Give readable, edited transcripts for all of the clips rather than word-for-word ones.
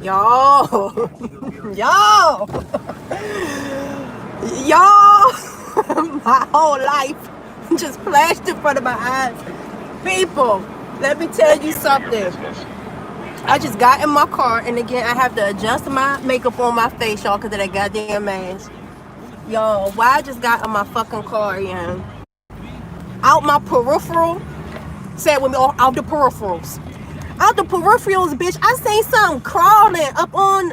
Yo, yo, yo, my whole life just flashed in front of my eyes. People, let me tell you something. I just got in my car, and again, I have to adjust my makeup on my face, y'all, because of that goddamn mask. Yo, why I just got in my fucking car, yeah? Out my peripheral, said with me, out the peripherals. Out the peripherals, bitch, I seen something crawling up on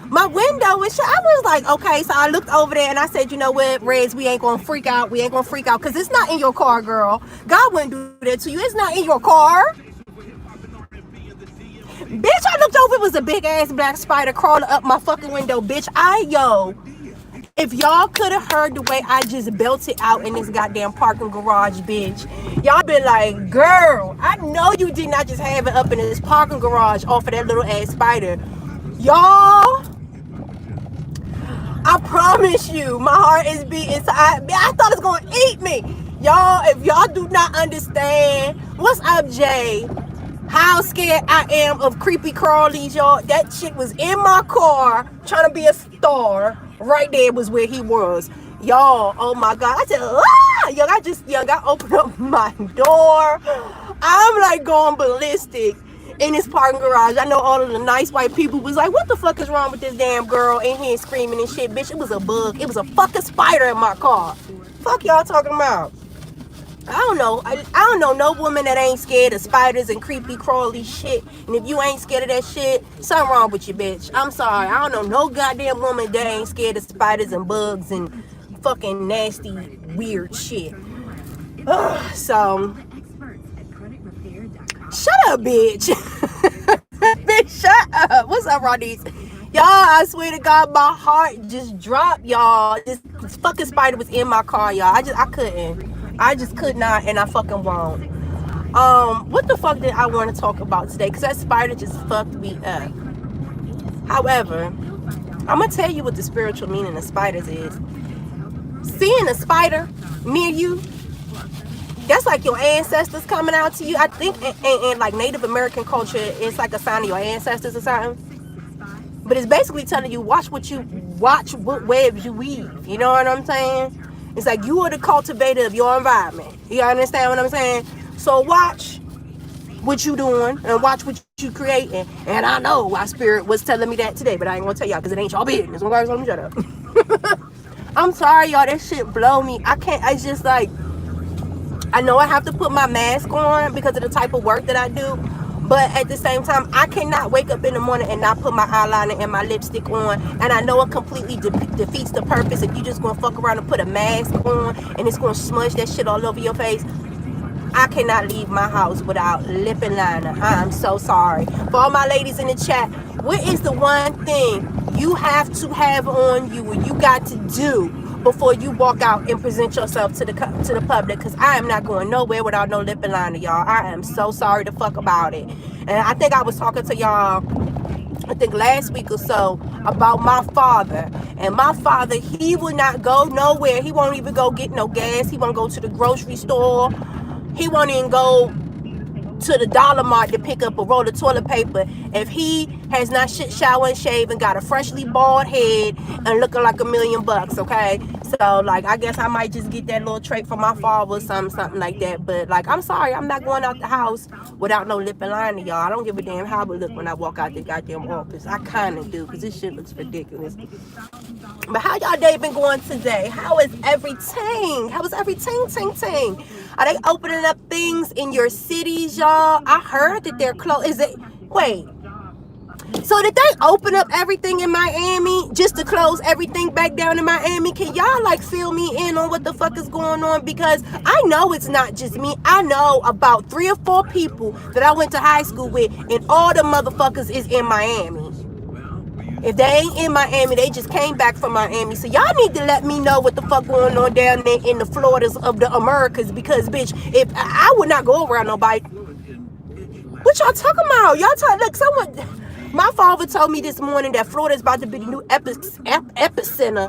my window and shit. I was like, okay, so I looked over there and I said, you know what, Redz, we ain't gonna freak out. We ain't gonna freak out because it's not in your car, girl. God wouldn't do that to you. It's not in your car. Bitch, I looked over, it was a big ass black spider crawling up my fucking window, bitch. If y'all could have heard the way I just belted out in this goddamn parking garage, bitch, y'all been like, girl, I know you did not just have it up in this parking garage off of that little ass spider. Y'all, I promise you, my heart is beating. So I thought it was gonna eat me. Y'all, if y'all do not understand, what's up, Jay? How scared I am of creepy crawlies, y'all. That shit was in my car trying to be a star. Right there was where he was. Y'all, oh my God. I said, I opened up my door. I'm like going ballistic in this parking garage. I know all of the nice white people was like, what the fuck is wrong with this damn girl in here screaming and shit? Bitch, it was a bug. It was a fucking spider in my car. Fuck y'all talking about? I don't know. I don't know no woman that ain't scared of spiders and creepy crawly shit. And if you ain't scared of that shit, something wrong with you, bitch. I'm sorry. I don't know no goddamn woman that ain't scared of spiders and bugs and fucking nasty, weird shit. So, shut up, bitch. Bitch, shut up. What's up, Rodney's? Y'all, I swear to God, my heart just dropped, y'all. This fucking spider was in my car, y'all. I couldn't. I just could not, and I fucking won't. What the fuck did I want to talk about today? Because that spider just fucked me up. However, I'm going to tell you what the spiritual meaning of spiders is. Seeing a spider near you, that's like your ancestors coming out to you. I think in like Native American culture, it's like a sign of your ancestors or something. But it's basically telling you, watch what webs you weave. You know what I'm saying? It's like you are the cultivator of your environment. You understand what I'm saying? So watch what you doing and watch what you creating. And I know my spirit was telling me that today, but I ain't gonna tell y'all because it ain't y'all business. Okay, so let me shut up. I'm sorry, y'all. That shit blow me. I can't. It's just like, I know I have to put my mask on because of the type of work that I do. But at the same time, I cannot wake up in the morning and not put my eyeliner and my lipstick on. And I know it completely defeats the purpose if you just gonna fuck around and put a mask on and it's gonna smudge that shit all over your face. I cannot leave my house without lip and liner. I'm so sorry. For all my ladies in the chat, what is the one thing you have to have on you and you got to do before you walk out and present yourself to the public? Because I am not going nowhere without no lip and liner, y'all. I am so sorry to fuck about it. And I think I was talking to y'all, I think last week or so, about my father. And my father, he would not go nowhere. He won't even go get no gas. He won't go to the grocery store. He won't even go to the Dollar Mart to pick up a roll of toilet paper if he has not showered and shaved and got a freshly bald head and looking like $1,000,000, okay? So, like, I guess I might just get that little trait from my father or something like that. But, like, I'm sorry, I'm not going out the house without no lip and liner, y'all. I don't give a damn how I look when I walk out the goddamn office. I kind of do, because this shit looks ridiculous. But how y'all day been going today? How is everything? How is everything, ting? Are they opening up things in your cities, y'all? I heard that they're closed. Wait. So did they open up everything in Miami just to close everything back down in Miami? Can y'all like fill me in on what the fuck is going on? Because I know it's not just me. I know about 3 or 4 people that I went to high school with, and all the motherfuckers is in Miami. If they ain't in Miami, they just came back from Miami. So y'all need to let me know what the fuck going on down there in the Floridas of the Americas. Because, bitch, if I would not go around nobody. What y'all talking about? Y'all talking, look, someone, my father told me this morning that Florida is about to be the new epicenter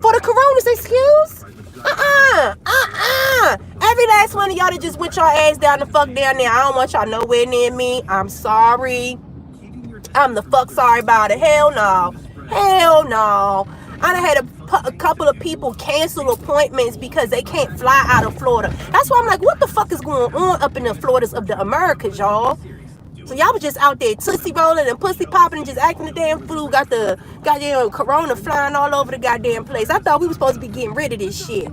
for the coronas, excuse? Every last one of y'all that just went y'all ass down the fuck down there. I don't want y'all nowhere near me. I'm sorry. I'm the fuck sorry about it. Hell no. Hell no. I done had a couple of people cancel appointments because they can't fly out of Florida. That's why I'm like, what the fuck is going on up in the Floridas of the Americas, y'all? So y'all was just out there tootsie rolling and pussy popping and just acting the damn fool. Got the goddamn corona flying all over the goddamn place. I thought we were supposed to be getting rid of this shit.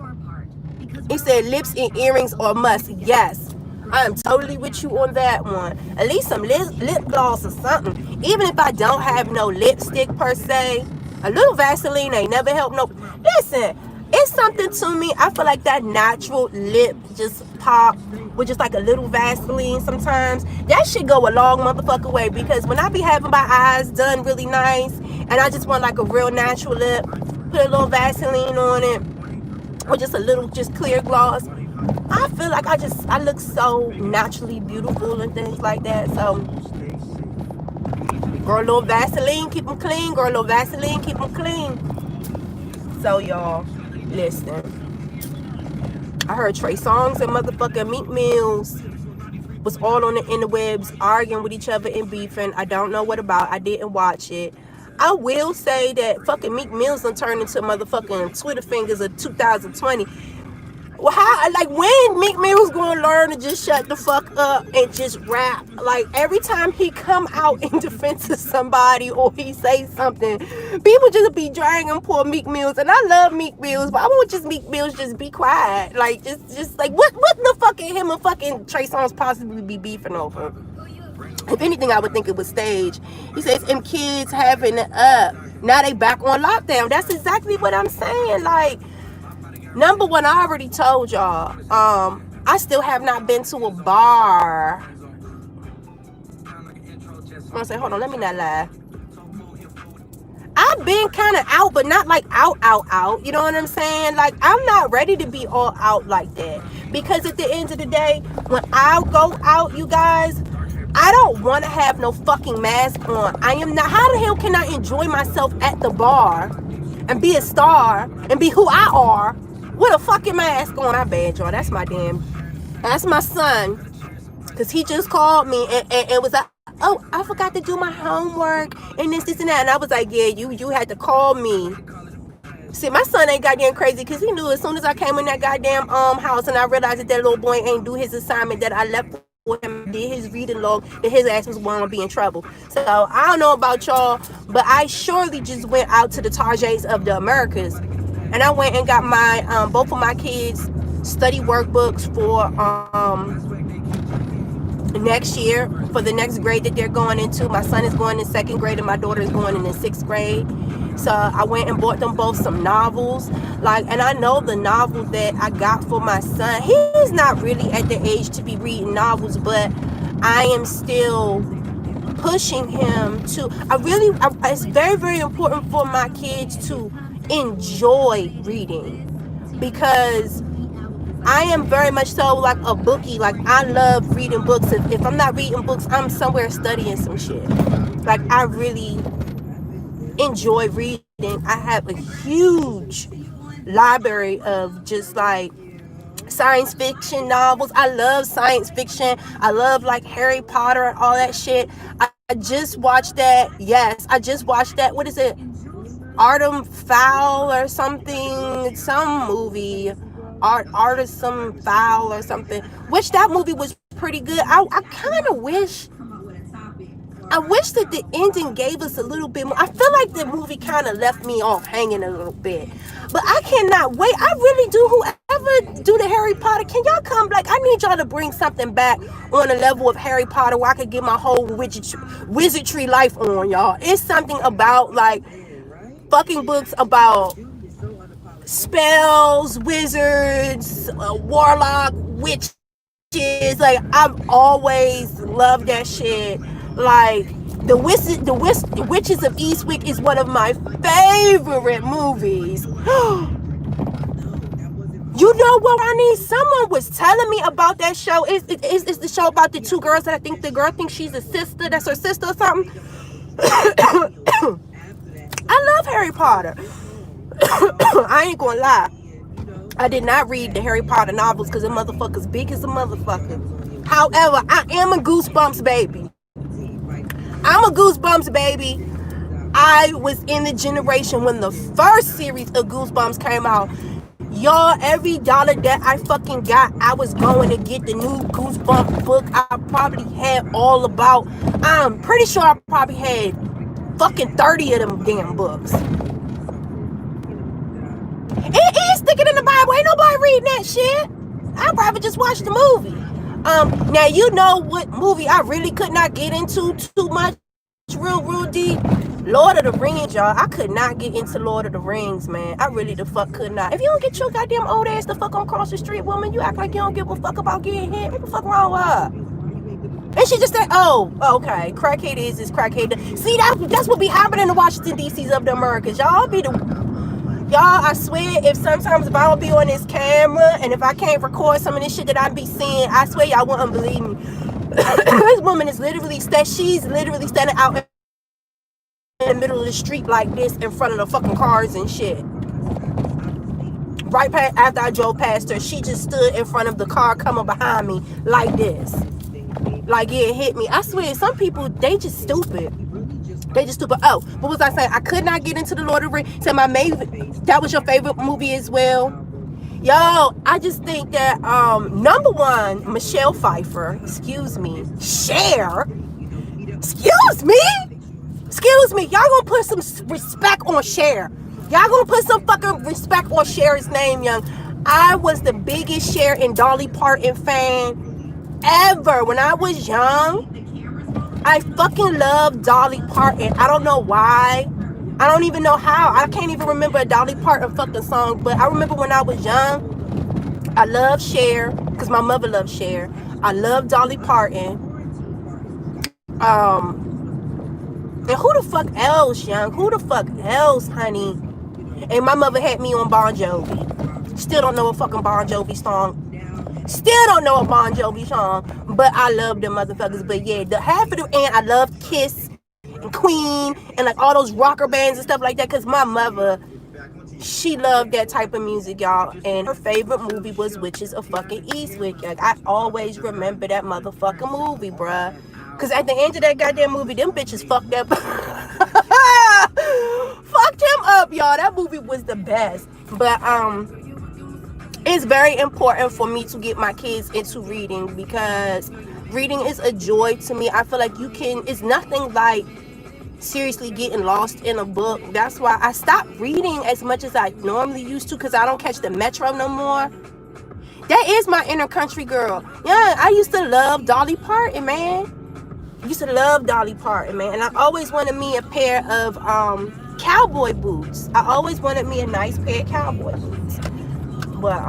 He said lips and earrings are must. Yes, I am totally with you on that one. At least some lip gloss or something. Even if I don't have no lipstick per se, a little Vaseline ain't never helped no. Listen, it's something to me. I feel like that natural lip just pop with just like a little Vaseline sometimes. That shit go a long motherfucker way, because when I be having my eyes done really nice and I just want like a real natural lip, put a little Vaseline on it or just a little just clear gloss, I feel like I look so naturally beautiful and things like that. So girl, a little Vaseline, keep them clean. Girl, a little Vaseline, keep them clean. So y'all, listen, I heard Trey Songz and motherfucking Meek Mills was all on the interwebs arguing with each other and beefing. I don't know what about. I didn't watch it. I will say that fucking Meek Mills done turned into motherfucking Twitter fingers of 2020. Well, how, like, when Meek Mill's gonna learn to just shut the fuck up and just rap? Like, every time he come out in defense of somebody or he say something, people just be dragging poor Meek Mills. And I love Meek Mills, but I want just Meek Mills just be quiet. Like, just like, what the fuck can him and fucking Trey Songz possibly be beefing over? If anything, I would think it was staged. He says, them kids having it up. Now they back on lockdown. That's exactly what I'm saying. Like, number one, I already told y'all, I still have not been to a bar. I'm gonna say, hold on, let me not lie. I've been kind of out, but not like out. You know what I'm saying? Like, I'm not ready to be all out like that. Because at the end of the day, when I go out, you guys, I don't want to have no fucking mask on. I am not. How the hell can I enjoy myself at the bar and be a star and be who I are with a fucking mask on? I bad, y'all. That's my son. Because he just called me and was like, oh, I forgot to do my homework and this and that. And I was like, yeah, you had to call me. See, my son ain't goddamn crazy, because he knew as soon as I came in that goddamn house and I realized that little boy ain't do his assignment that I left for him, did his reading log, that his ass was going to be in trouble. So I don't know about y'all, but I surely just went out to the Targets of the Americas, and I went and got my both of my kids study workbooks for next year, for the next grade that they're going into. My son is going in 2nd grade and my daughter is going in 6th grade. So I went and bought them both some novels. Like, and I know the novel that I got for my son, he's not really at the age to be reading novels, but I am still pushing him to, it's very, very important for my kids to enjoy reading, because I am very much so like a bookie. Like, I love reading books. If I'm not reading books, I'm somewhere studying some shit. Like, I really enjoy reading. I have a huge library of just like science fiction novels. I love science fiction. I love like Harry Potter and all that shit. I just watched that. Yes, I just watched that. What is it? Artem Fowl or something. Some movie. Artisan Fowl or something. Which that movie was pretty good. I kind of wish that the ending gave us a little bit more. I feel like the movie kind of left me off hanging a little bit. But I cannot wait. I really do. Whoever do the Harry Potter, can y'all come? Like, I need y'all to bring something back on the level of Harry Potter where I could get my whole wizardry life on, y'all. It's something about, like, fucking books about spells, witches, warlock, witches. Like, I've always loved that shit. Like, the Witches of Eastwick is one of my favorite movies. You know what, Ronnie? Someone was telling me about that show. It's the show about the two girls that I think the girl thinks she's a sister. That's her sister or something. I love Harry Potter. I ain't gonna lie. I did not read the Harry Potter novels because the motherfucker's big as a motherfucker. However, I am a Goosebumps baby. I'm a Goosebumps baby. I was in the generation when the first series of Goosebumps came out. Y'all, every dollar that I fucking got, I was going to get the new Goosebumps book. I probably had all about, I'm pretty sure I probably had fucking 30 of them damn books. It is sticking in the Bible. Ain't nobody reading that shit. I'd rather just watch the movie. Now you know what movie I really could not get into too much, real deep. Lord of the Rings, y'all. I could not get into Lord of the Rings, man. I really the fuck could not. If you don't get your goddamn old ass the fuck on cross the street, woman, you act like you don't give a fuck about getting hit. What the fuck wrong with her? And she just said, oh, okay, crackhead is crackhead. See, that's what be happening in Washington, D.C.'s of the Americas. Y'all be the... Y'all, I swear, if sometimes if I don't be on this camera and if I can't record some of this shit that I be seeing, I swear y'all wouldn't believe me. This woman is literally, she's literally standing out in the middle of the street like this in front of the fucking cars and shit. Right after I drove past her, she just stood in front of the car coming behind me like this. Like, yeah, it hit me. I swear, some people, they just stupid. They just stupid. Oh, what was I saying? I could not get into the Lord of the Rings. So that was your favorite movie as well. Yo, I just think that number one, Michelle Pfeiffer, excuse me, Cher, excuse me, y'all gonna put some respect on Cher. Y'all gonna put some fucking respect on Cher's name, young. I was the biggest Cher and Dolly Parton fan ever. When I was young, I fucking love Dolly Parton. I don't know why. I don't even know how. I can't even remember a Dolly Parton fucking song. But I remember when I was young, I loved Cher because my mother loved Cher. I love Dolly Parton. And who the fuck else, young? Who the fuck else, honey? And my mother had me on Bon Jovi. Still don't know a fucking Bon Jovi song. Still don't know a Bon Jovi song, but I love them motherfuckers. But yeah, the half of them, and I love Kiss and Queen and like all those rocker bands and stuff like that. Cause my mother, she loved that type of music, y'all. And her favorite movie was Witches of fucking Eastwick. Like, I always remember that motherfucking movie, bruh. Cause at the end of that goddamn movie, them bitches fucked up. Fucked him up, y'all. That movie was the best. But it's very important for me to get my kids into reading because reading is a joy to me. I feel like it's nothing like seriously getting lost in a book. That's why I stopped reading as much as I normally used to because I don't catch the metro no more. That is my inner country girl. Yeah, I used to love Dolly Parton, man. And I always wanted me a pair of cowboy boots. I always wanted me a nice pair of cowboy boots. But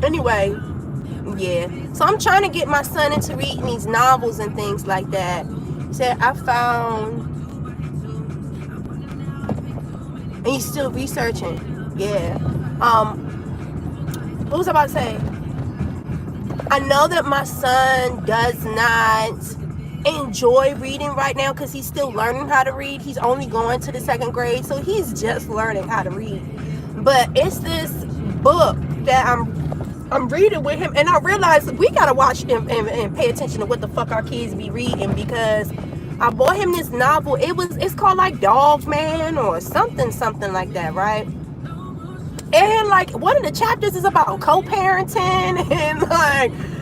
anyway, yeah. So I'm trying to get my son into reading these novels and things like that. He said I found, and he's still researching. Yeah. What was I about to say? I know that my son does not enjoy reading right now because he's still learning how to read. He's only going to the 2nd grade, so he's just learning how to read. But it's this book that I'm reading with him, and I realized we gotta watch him and pay attention to what the fuck our kids be reading because I bought him this novel. It's called like Dog Man or something like that, right? And like one of the chapters is about co-parenting and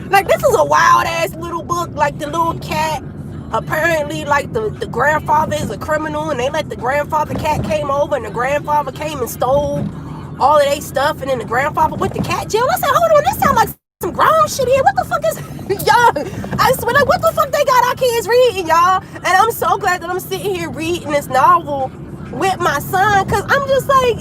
like this is a wild ass little book. Like the little cat, apparently like the grandfather is a criminal and they let the grandfather cat came over and the grandfather came and stole all of their stuff and then the grandfather went to cat jail. I said, hold on, this sounds like some grown shit here. What the fuck is y'all? I swear, like what the fuck they got our kids reading, y'all? And I'm so glad that I'm sitting here reading this novel with my son because I'm just like,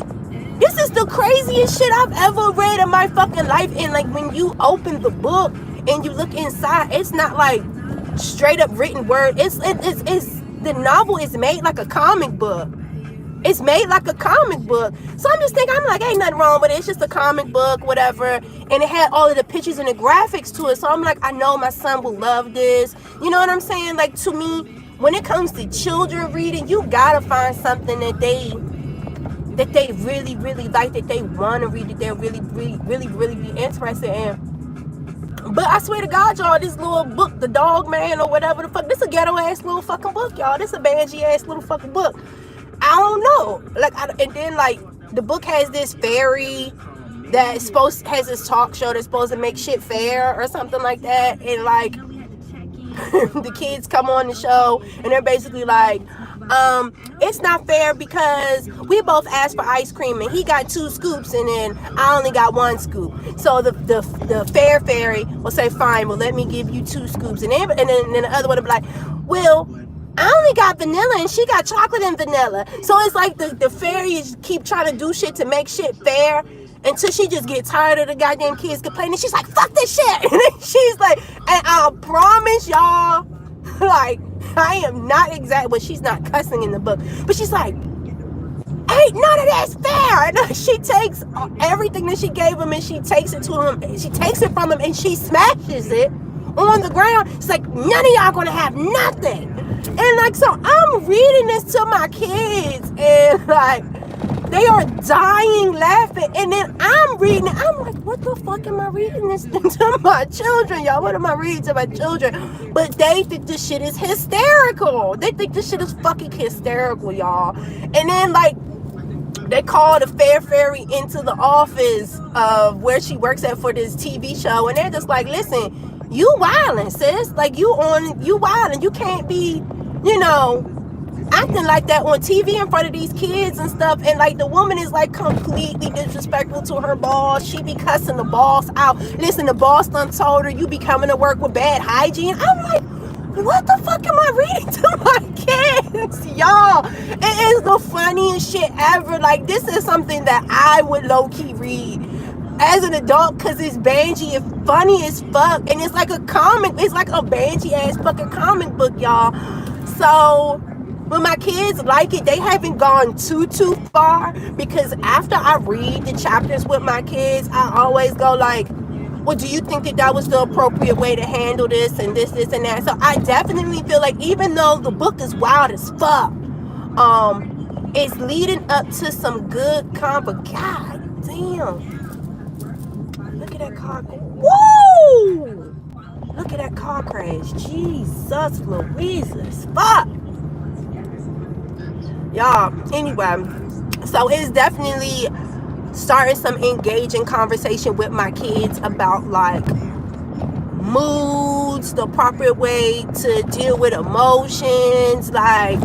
this is the craziest shit I've ever read in my fucking life. And like when you open the book and you look inside, it's not like straight up written word. It's the novel is made like a comic book. It's made like a comic book. So I'm just thinking, I'm like, ain't nothing wrong with it. It's just a comic book, whatever. And it had all of the pictures and the graphics to it. So I'm like, I know my son will love this. You know what I'm saying? Like to me, when it comes to children reading, you gotta find something that they really, really like, that they want to read, that they'll really be interested in. But I swear to God, y'all, this little book, The Dog Man or whatever the fuck, this a ghetto ass little fucking book, y'all. This a banshee ass little fucking book. I don't know. Like, and then like the book has this fairy that has this talk show that's supposed to make shit fair or something like that, and like the kids come on the show and they're basically like, it's not fair because we both asked for ice cream and he got 2 scoops and then I only got 1 scoop. So the fair fairy will say, fine, well let me give you 2 scoops, and then the other one will be like, well, I only got vanilla and she got chocolate and vanilla. So it's like the fairies keep trying to do shit to make shit fair until she just gets tired of the goddamn kids complaining. She's like, fuck this shit. And then she's like, and I promise y'all, like, I am not exact, well, she's not cussing in the book, but she's like, ain't none of that's fair. And she takes everything that she gave him and she takes it to him, she takes it from him and she smashes it on the ground. It's like, none of y'all gonna have nothing. And like, so I'm reading this to my kids and like, they are dying laughing, and then I'm reading it. I'm like, what the fuck am I reading this to my children, y'all? What am I reading to my children? But they think this shit is hysterical. They think this shit is fucking hysterical, y'all. And then like, they call the fair fairy into the office of where she works at for this TV show, and they're just like, listen, you wildin', sis. Like, you wildin'. You can't be, you know, acting like that on TV in front of these kids and stuff. And like, the woman is like completely disrespectful to her boss. She be cussing the boss out. Listen, the boss done told her, you be coming to work with bad hygiene. I'm like, what the fuck am I reading to my kids, y'all? It is the funniest shit ever. Like, this is something that I would low-key read as an adult because it's banshee and funny as fuck, and it's like a comic. It's like a banshee ass fucking comic book, y'all. So when my kids like it, they haven't gone too far, because after I read the chapters with my kids, I always go like, well, do you think that was the appropriate way to handle this and this and that? So I definitely feel like, even though the book is wild as fuck, it's leading up to some good but god damn, look at that car. Woo! Look at that car crash. Jesus Louise, fuck. Y'all, anyway, so it's definitely starting some engaging conversation with my kids about like moods, the appropriate way to deal with emotions. Like,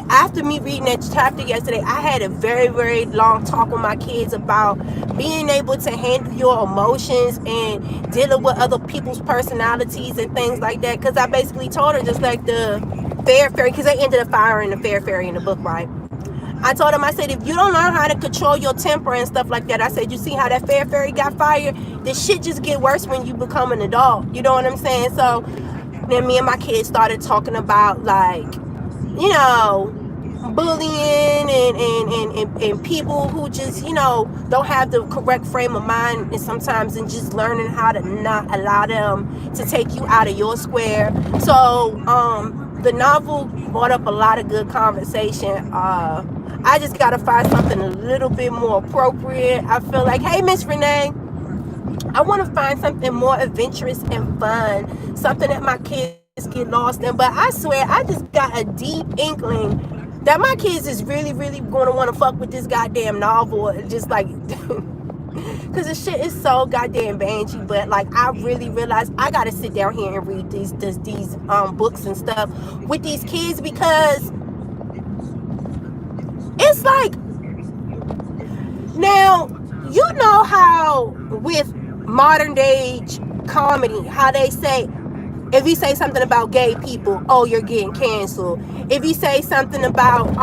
after me reading that chapter yesterday, I had a very, very long talk with my kids about being able to handle your emotions and dealing with other people's personalities and things like that. Because I basically told her, just like the fair fairy, because they ended up firing the fair fairy in the book, right? I told him, I said, if you don't learn how to control your temper and stuff like that, I said, you see how that fair fairy got fired? This shit just get worse when you become an adult. You know what I'm saying? So then me and my kids started talking about, like, you know, bullying and people who just, you know, don't have the correct frame of mind, and sometimes, and just learning how to not allow them to take you out of your square. So the novel brought up a lot of good conversation. I just gotta find something a little bit more appropriate. I feel like, hey, Miss Renee, I want to find something more adventurous and fun, something that my kids get lost in. But I swear, I just got a deep inkling that my kids is really, really going to want to fuck with this goddamn novel. Just like, because the shit is so goddamn banshee. But like, I really realized I got to sit down here and read these books and stuff with these kids, because it's like, now, you know how with modern day comedy, how they say, if you say something about gay people, oh, you're getting canceled. If you say something about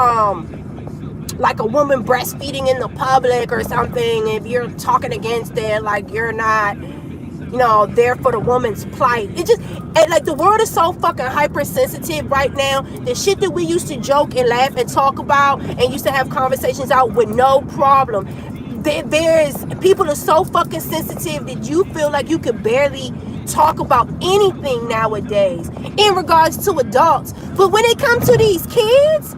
like a woman breastfeeding in the public or something, if you're talking against it, like, you're not, you know, there for the woman's plight. It just, and like, the world is so fucking hypersensitive right now. The shit that we used to joke and laugh and talk about and used to have conversations out with no problem, there's people are so fucking sensitive that you feel like you could barely talk about anything nowadays in regards to adults. But when it comes to these kids,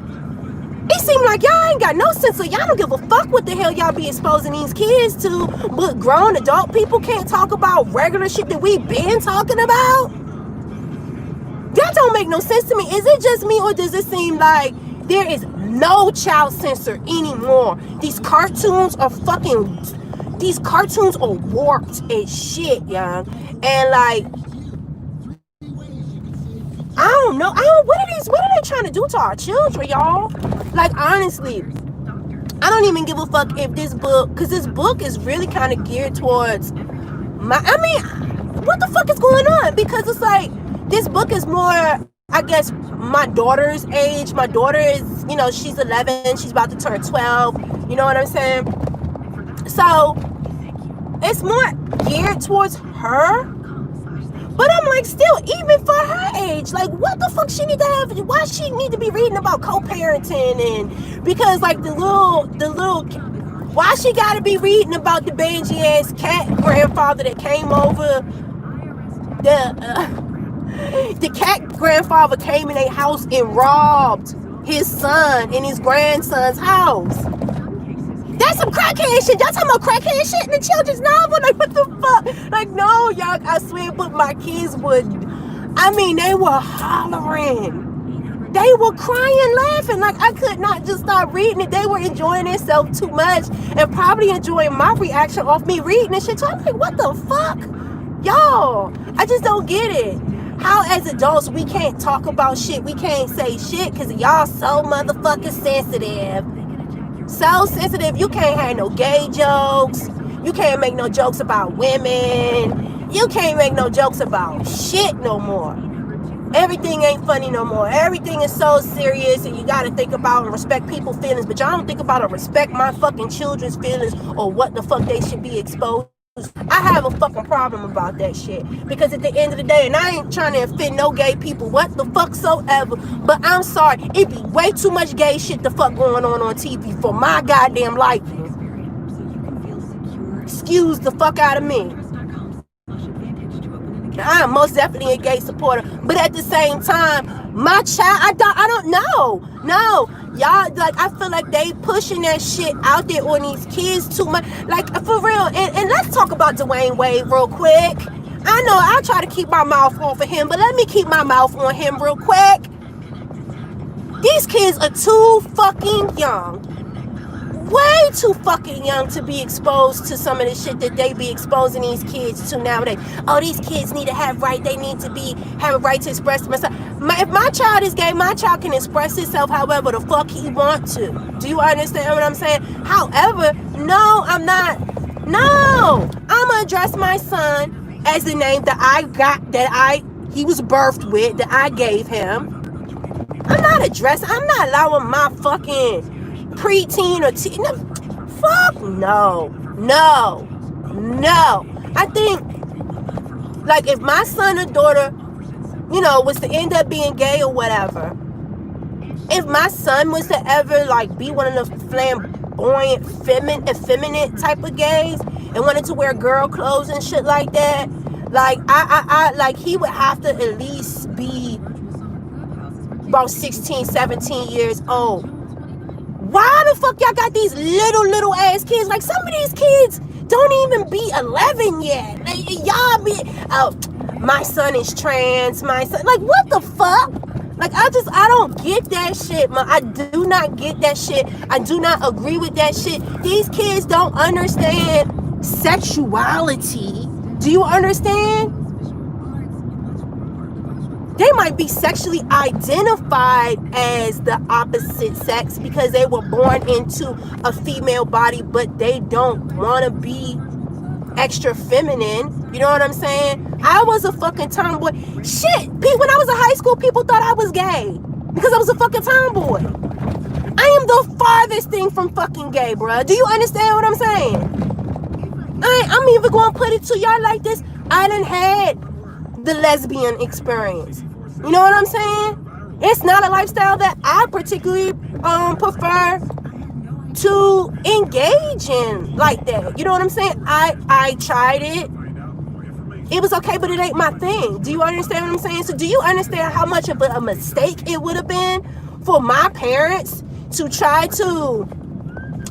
It seemed like y'all ain't got no sense of, y'all don't give a fuck what the hell y'all be exposing these kids to, but grown adult people can't talk about regular shit that we been talking about. That don't make no sense to me. Is it just me, or does it seem like there is no child censor anymore? These cartoons are warped as shit, young. And like, I don't know. What are they trying to do to our children, y'all? Like, honestly, I don't even give a fuck if this book, because this book is really kind of geared towards what the fuck is going on? Because it's like, this book is more, I guess, my daughter's age. My daughter is, she's 11. She's about to turn 12. You know what I'm saying? So, it's more geared towards her. But I'm like, still, even for her age, like, what the fuck she need to have? Why she need to be reading about co-parenting? And because, like, the little, why she got to be reading about the bangy ass cat grandfather that came over? The cat grandfather came in their house and robbed his son in his grandson's house. That's some crackhead shit. Y'all talking about crackhead shit in the children's novel? Like, what the fuck? Like, no, y'all, I swear, but my kids would, they were hollering. They were crying, laughing. Like, I could not just stop reading it. They were enjoying themselves too much and probably enjoying my reaction off me reading and shit. So I'm like, what the fuck? Y'all, I just don't get it. How as adults we can't talk about shit, we can't say shit because y'all so motherfucking sensitive. So sensitive, you can't have no gay jokes. You can't make no jokes about women. You can't make no jokes about shit no more. Everything ain't funny no more. Everything is so serious, and you gotta think about and respect people's feelings, but y'all don't think about or respect my fucking children's feelings or what the fuck they should be exposed. I have a fucking problem about that shit, because at the end of the day, and I ain't trying to offend no gay people, what the fuck so ever, but I'm sorry, it be way too much gay shit the fuck going on TV for my goddamn liking. Excuse the fuck out of me. I am most definitely a gay supporter, but at the same time, my child, I don't know. No, y'all, like, I feel like they pushing that shit out there on these kids too much. Like, for real. And let's talk about Dwayne Wade real quick. I know I try to keep my mouth off of him, but let me keep my mouth on him real quick. These kids are too fucking young. Way too fucking young to be exposed to some of the shit that they be exposing these kids to nowadays. Oh, these kids need to have right. They need to have a right to express themselves. If my child is gay, my child can express himself however the fuck he wants to. Do you understand what I'm saying? However, no, I'm not. No, I'm gonna address my son as the name that he was birthed with, that I gave him. I'm not allowing my fucking preteen or teen. No, fuck no. I think, like, if my son or daughter, was to end up being gay or whatever, if my son was to ever, like, be one of the flamboyant, effeminate type of gays and wanted to wear girl clothes and shit like that, like, I like, he would have to at least be about 16, 17 years old. Why the fuck y'all got these little ass kids? Like, some of these kids don't even be 11 yet. Like, y'all be, my son is trans, like, what the fuck? Like, I don't get that shit, man. I do not get that shit. I do not agree with that shit. These kids don't understand sexuality. Do you understand? They might be sexually identified as the opposite sex because they were born into a female body, but they don't want to be extra feminine. You know what I'm saying? I was a fucking tomboy. Shit, when I was in high school, people thought I was gay because I was a fucking tomboy. I am the farthest thing from fucking gay, bro. Do you understand what I'm saying? I'm even going to put it to y'all like this. I done had the lesbian experience. You know what I'm saying? It's not a lifestyle that I particularly prefer to engage in like that. You know what I'm saying? I tried it. It was okay, but it ain't my thing. Do you understand what I'm saying? So do you understand how much of a mistake it would have been for my parents to try to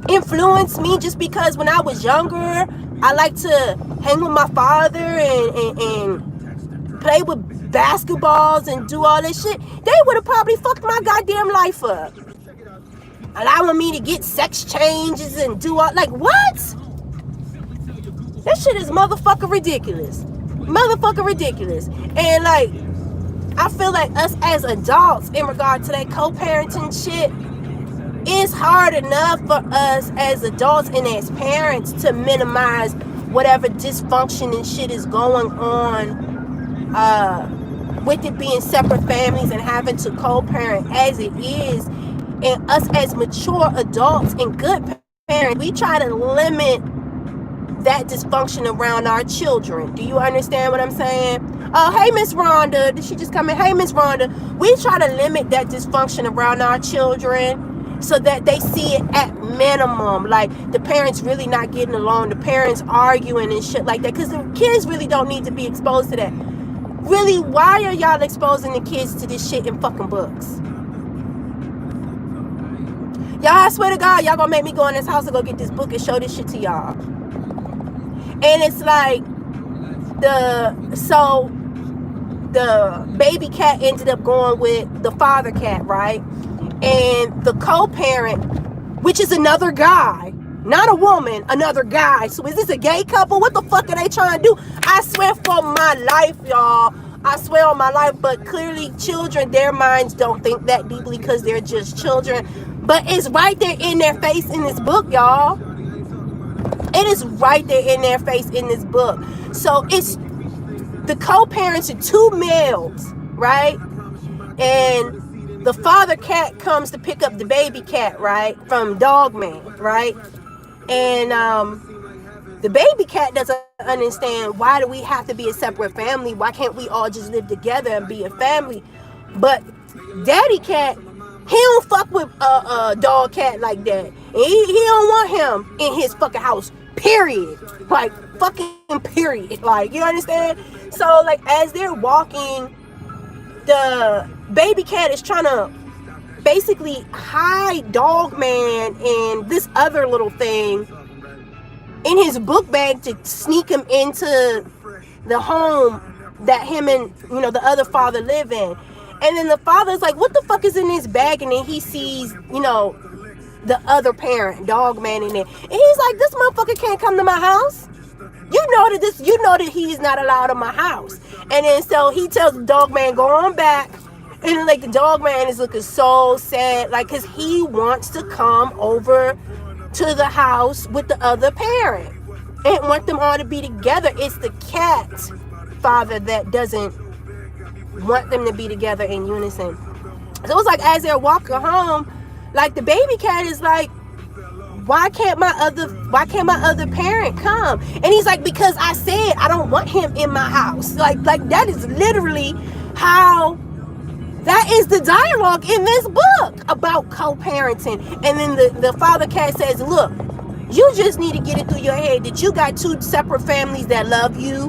influence me just because when I was younger, I liked to hang with my father and play with basketballs and do all this shit, they would have probably fucked my goddamn life up. Allowing me to get sex changes and do all, like, what? That shit is motherfucking ridiculous. Motherfucking ridiculous. And like, I feel like us as adults in regard to that co-parenting shit, it's hard enough for us as adults and as parents to minimize whatever dysfunction and shit is going on with it being separate families and having to co-parent as it is. And us as mature adults and good parents, we try to limit that dysfunction around our children. Do you understand what I'm saying? Oh, hey, Miss Rhonda. Did she just come in? Hey, Miss Rhonda. We try to limit that dysfunction around our children so that they see it at minimum. Like, the parents really not getting along, the parents arguing and shit like that. Because the kids really don't need to be exposed to that. Really, why are y'all exposing the kids to this shit in fucking books? Y'all, I swear to God, y'all gonna make me go in this house and go get this book and show this shit to y'all. And it's like, the baby cat ended up going with the father cat, right? And the co-parent, which is another guy, not a woman, another guy. So is this a gay couple? What the fuck are they trying to do? I swear for my life, y'all. I swear on my life. But clearly children, their minds don't think that deeply because they're just children. But it's right there in their face in this book, y'all. It is right there in their face in this book. So it's the co-parents are two males, right? And the father cat comes to pick up the baby cat, right? From Dogman, right? And the baby cat doesn't understand, why do we have to be a separate family? Why can't we all just live together and be a family? But daddy cat, he don't fuck with a dog cat like that. And he don't want him in his fucking house, period. Like, fucking period. Like, you understand? So, like, as they're walking, the baby cat is trying to basically hide Dogman and this other little thing in his book bag to sneak him into the home that him and, you know, the other father live in. And then the father's like, what the fuck is in this bag? And then he sees, you know, the other parent, Dogman, in there. And he's like, this motherfucker can't come to my house. You know that he's not allowed in my house. And then so he tells the Dogman, go on back. And like the Dogman is looking so sad, like, cause he wants to come over to the house with the other parent and want them all to be together. It's the cat father that doesn't want them to be together in unison. So it's like, as they're walking home, like the baby cat is like, why can't my other parent come? And he's like, because I said I don't want him in my house. Like that is literally how, that is the dialogue in this book about co-parenting. And then the father cat says, look, you just need to get it through your head that you got two separate families that love you,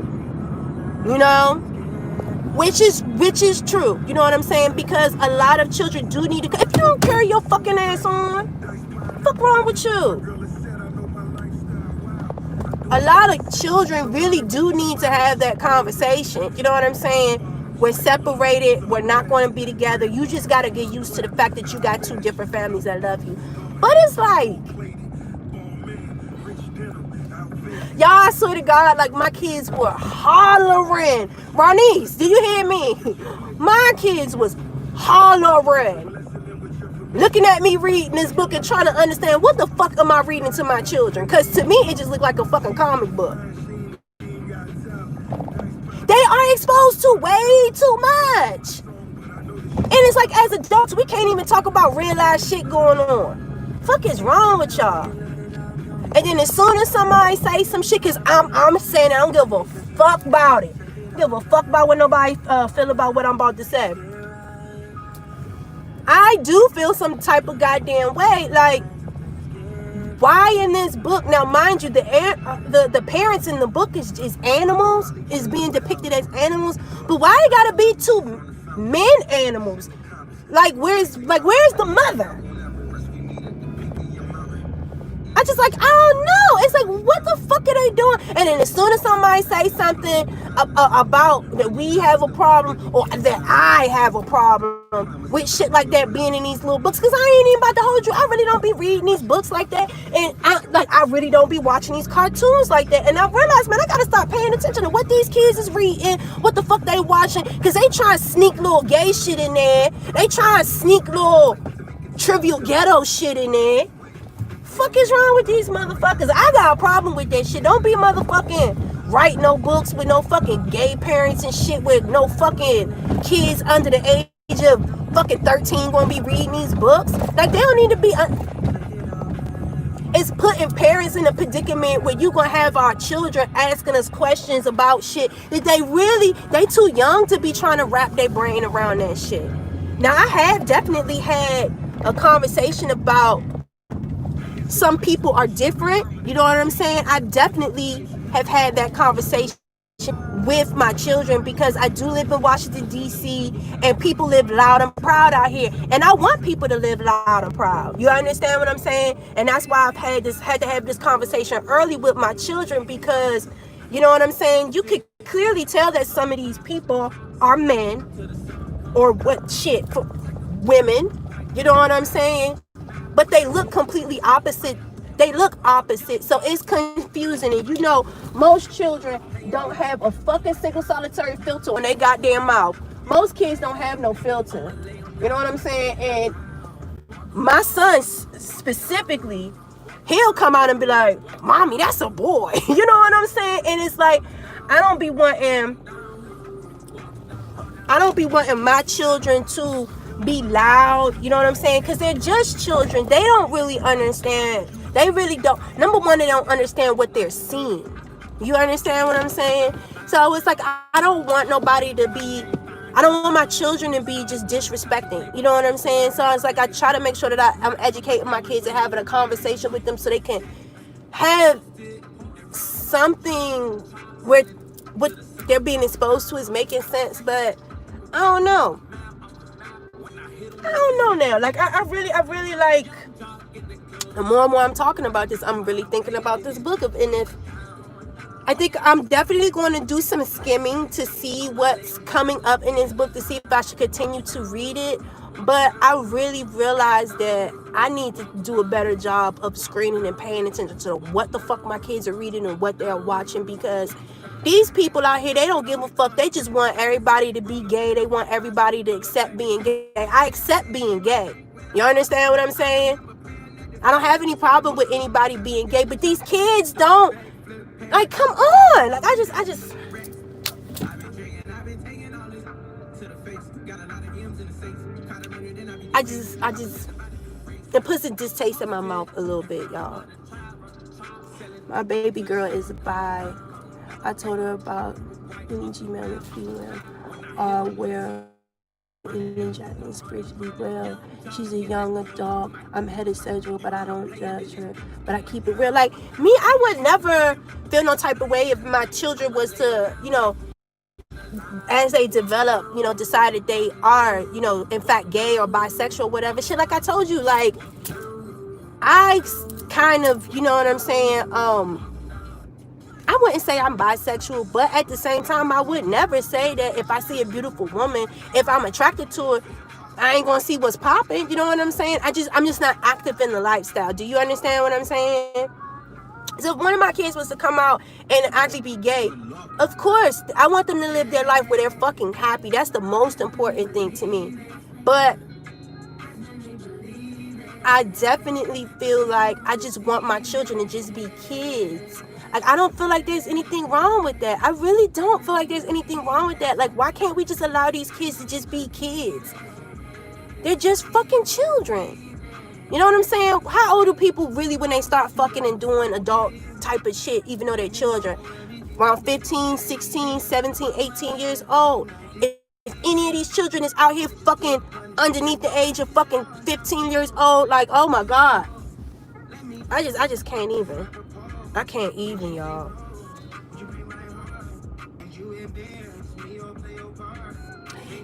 you know, which is true. You know what I'm saying? Because a lot of children do need to, if you don't carry your fucking ass on, what's wrong with you? A lot of children really do need to have that conversation. You know what I'm saying? We're separated. We're not going to be together. You just got to get used to the fact that you got two different families that love you. But it's like, y'all, I swear to God, like, my kids were hollering. Ronise, do you hear me? My kids was hollering, looking at me reading this book and trying to understand, what the fuck am I reading to my children? Because to me, it just looked like a fucking comic book. They are exposed to way too much. And it's like, as adults, we can't even talk about real life shit going on. Fuck is wrong with y'all? And then as soon as somebody say some shit, because I'm saying I don't give a fuck about it. I don't give a fuck about what nobody feel about what I'm about to say. I do feel some type of goddamn way. Like, why in this book? Now, mind you, the parents in the book is animals, is being depicted as animals. But why it gotta be two men animals? Like, where's the mother? it's like, I don't know. It's like, what the fuck are they doing? And then as soon as somebody say something about that we have a problem, or that I have a problem with shit like that being in these little books, because I ain't even about to hold you. I really don't be reading these books like that. And I really don't be watching these cartoons like that. And I realized, man, I gotta start paying attention to what these kids is reading, what the fuck they watching, because they try to sneak little gay shit in there. They try to sneak little trivial ghetto shit in there. Fuck is wrong with these motherfuckers? I got a problem with that shit. Don't be motherfucking write no books with no fucking gay parents and shit, with no fucking kids under the age of fucking 13 gonna be reading these books. Like, they don't need to be it's putting parents in a predicament where you gonna have our children asking us questions about shit that they too young to be trying to wrap their brain around that shit. Now, I have definitely had a conversation about some people are different, you know what I'm saying? I definitely have had that conversation with my children, because I do live in Washington, D.C., and people live loud and proud out here, and I want people to live loud and proud. You understand what I'm saying? And that's why I've had to have this conversation early with my children, because, you know what I'm saying, you could clearly tell that some of these people are men, or what shit, for women, you know what I'm saying? But they look completely opposite. They look opposite. So it's confusing. And you know, most children don't have a fucking single solitary filter on their goddamn mouth. Most kids don't have no filter. You know what I'm saying? And my son specifically, he'll come out and be like, "Mommy, that's a boy." You know what I'm saying? And it's like, I don't be wanting my children to be loud, you know what I'm saying? Because they're just children. They don't really understand. They really don't. Number one, they don't understand what they're seeing. You understand what I'm saying? So it's like, I don't want my children to be just disrespecting. You know what I'm saying? So it's like, I try to make sure that I'm educating my kids and having a conversation with them so they can have something where what they're being exposed to is making sense. But I don't know now. Like, I really like, the more and more I'm talking about this, I'm really thinking about this book. And if I think I'm definitely going to do some skimming to see what's coming up in this book, to see if I should continue to read it. But I really realized that I need to do a better job of screening and paying attention to what the fuck my kids are reading and what they're watching, because these people out here, they don't give a fuck. They just want everybody to be gay. They want everybody to accept being gay. I accept being gay. You understand what I'm saying? I don't have any problem with anybody being gay, but these kids don't. Like, come on. Like, I just the pussy just tastes in my mouth a little bit, y'all. My baby girl is bi. I told her about G male and female are well in Japanese spiritually well. She's a young adult. I'm heterosexual, but I don't judge her. But I keep it real. Like me, I would never feel no type of way if my children was to, you know, as they develop, you know, decided they are, you know, in fact gay or bisexual, whatever shit. Like I told you, like I kind of, you know what I'm saying, I wouldn't say I'm bisexual, but at the same time, I would never say that if I see a beautiful woman, if I'm attracted to her, I ain't gonna see what's popping. You know what I'm saying? I'm just not active in the lifestyle. Do you understand what I'm saying? So if one of my kids was to come out and actually be gay, of course, I want them to live their life where they're fucking happy. That's the most important thing to me. But I definitely feel like I just want my children to just be kids. Like, I don't feel like there's anything wrong with that. I really don't feel like there's anything wrong with that. Like, why can't we just allow these kids to just be kids? They're just fucking children. You know what I'm saying? How old are people really when they start fucking and doing adult type of shit, even though they're children? Around 15, 16, 17, 18 years old. If any of these children is out here fucking underneath the age of fucking 15 years old, like, oh my God. I just can't even. I can't even, y'all.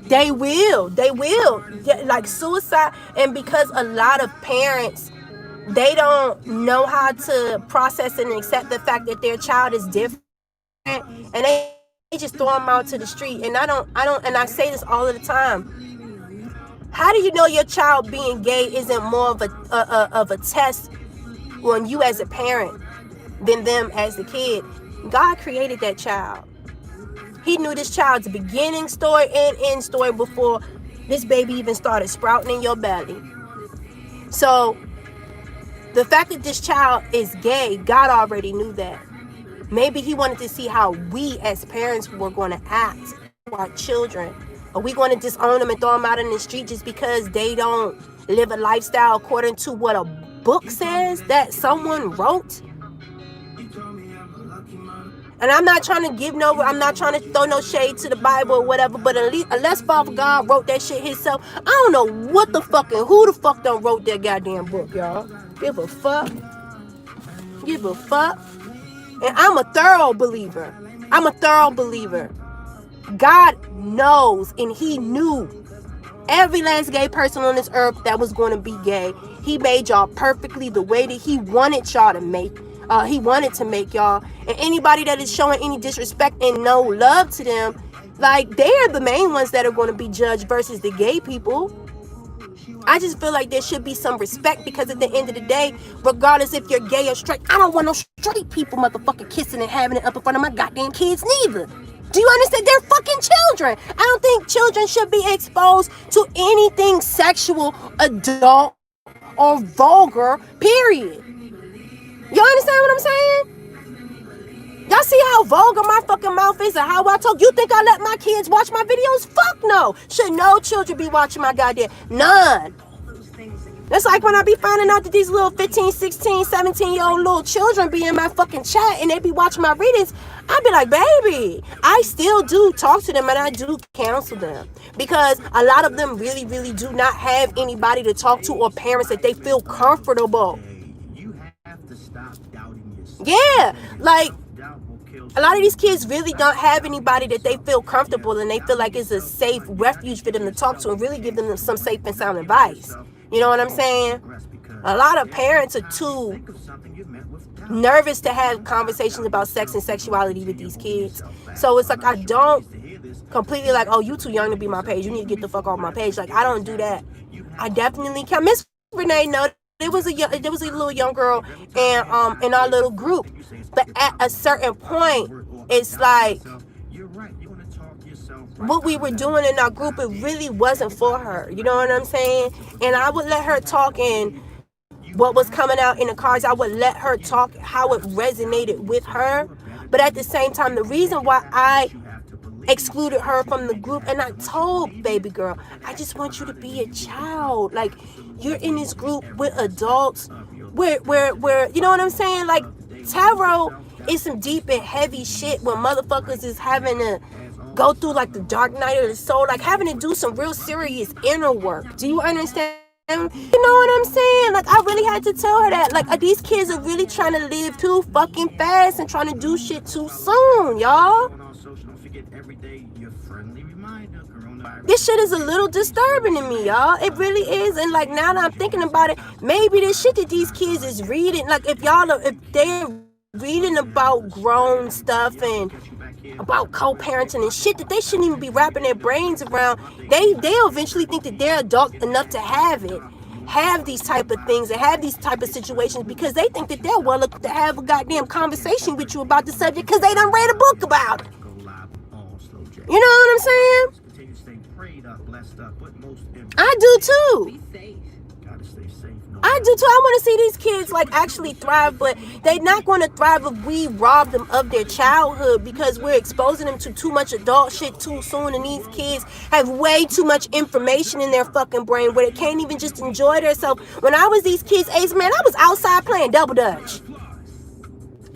They will. Like suicide. And because a lot of parents They don't know how to process and accept the fact that their child is different, and they just throw them out to the street. And and I say this all of the time. How do you know your child being gay isn't more of a test on you as a parent than them as the kid? God created that child. He knew this child's beginning story and end story before this baby even started sprouting in your belly. So the fact that this child is gay, God already knew that. Maybe he wanted to see how we as parents were going to act to our children. Are we going to disown them and throw them out in the street just because they don't live a lifestyle according to what a book says that someone wrote? And I'm not trying to throw no shade to the Bible or whatever, but unless Father God wrote that shit himself, I don't know who the fuck done wrote that goddamn book, y'all. Give a fuck. And I'm a thorough believer. God knows, and he knew every last gay person on this earth that was going to be gay. He made y'all perfectly the way that he wanted y'all to make. He wanted to make y'all. And anybody that is showing any disrespect and no love to them, like, they're the main ones that are going to be judged versus the gay people. I just feel like there should be some respect, because at the end of the day, regardless if you're gay or straight, I don't want no straight people motherfucking kissing and having it up in front of my goddamn kids neither. Do you understand? They're fucking children. I don't think children should be exposed to anything sexual, adult, or vulgar, period. Y'all understand what I'm saying? Y'all see how vulgar my fucking mouth is and how I talk? You think I let my kids watch my videos? Fuck no. Should no children be watching my goddamn? None. That's like when I be finding out that these little 15, 16, 17-year-old little children be in my fucking chat and they be watching my readings. I be like, baby, I still do talk to them and I do counsel them, because a lot of them really, really do not have anybody to talk to or parents that they feel comfortable. Yeah, like, a lot of these kids really don't have anybody that they feel comfortable and they feel like it's a safe refuge for them to talk to and really give them some safe and sound advice. You know what I'm saying? A lot of parents are too nervous to have conversations about sex and sexuality with these kids. So it's like, I don't completely like, oh, you too young to be my page, you need to get the fuck off my page. Like, I don't do that. I definitely can. Miss Renee know there was a little young girl in our little group, but at a certain point, it's like, what we were doing in our group, it really wasn't for her. You know what I'm saying? And I would let her talk, and what was coming out in the cards, I would let her talk how it resonated with her. But at the same time, the reason why I excluded her from the group, and I told baby girl, I just want you to be a child. Like, you're in this group with adults where you know what I'm saying? Like, tarot is some deep and heavy shit when motherfuckers is having to go through like the dark night of the soul, like having to do some real serious inner work. Do you understand? You know what I'm saying? Like, I really had to tell her that. Like, these kids are really trying to live too fucking fast and trying to do shit too soon, y'all. This shit is a little disturbing to me, y'all. It really is. And like, now that I'm thinking about it, maybe this shit that these kids is reading, like, if they're reading about grown stuff and about co-parenting and shit that they shouldn't even be wrapping their brains around, they'll eventually think that they're adult enough to have these type of things and have these type of situations, because they think that they're well to have a goddamn conversation with you about the subject because they done read a book about it. You know what I'm saying? I do too. I want to see these kids like actually thrive, but they're not going to thrive if we rob them of their childhood, because we're exposing them to too much adult shit too soon, and these kids have way too much information in their fucking brain where they can't even just enjoy themselves. When I was these kids' age, man, I was outside playing double dutch.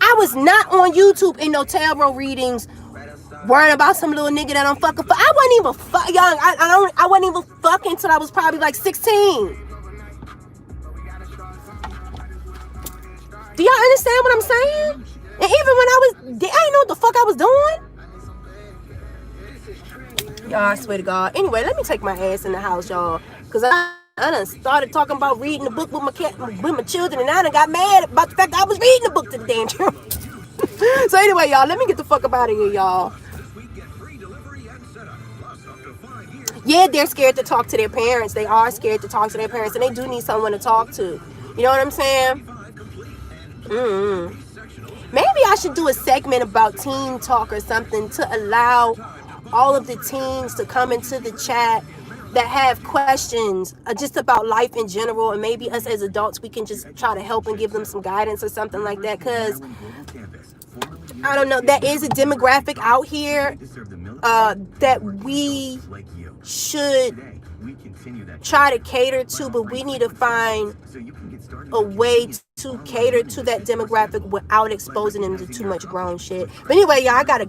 I was not on YouTube in no tarot readings worrying about some little nigga that I'm fucking. I wasn't even young. I wasn't even fucking until I was probably like 16. Do y'all understand what I'm saying? And even when I didn't know what the fuck I was doing. Y'all, I swear to God. Anyway, let me take my ass in the house, y'all, because I done started talking about reading the book with my children, and I done got mad about the fact that I was reading the book to the damn children. So anyway, y'all, let me get the fuck up out of here, y'all. Yeah, they're scared to talk to their parents. They are scared to talk to their parents, and they do need someone to talk to. You know what I'm saying? Maybe I should do a segment about teen talk or something to allow all of the teens to come into the chat that have questions just about life in general, and maybe us as adults, we can just try to help and give them some guidance or something like that, because I don't know, that is a demographic out here that we should try to cater to, but we need to find a way to cater to that demographic without exposing them to too much grown shit. But anyway, y'all, I gotta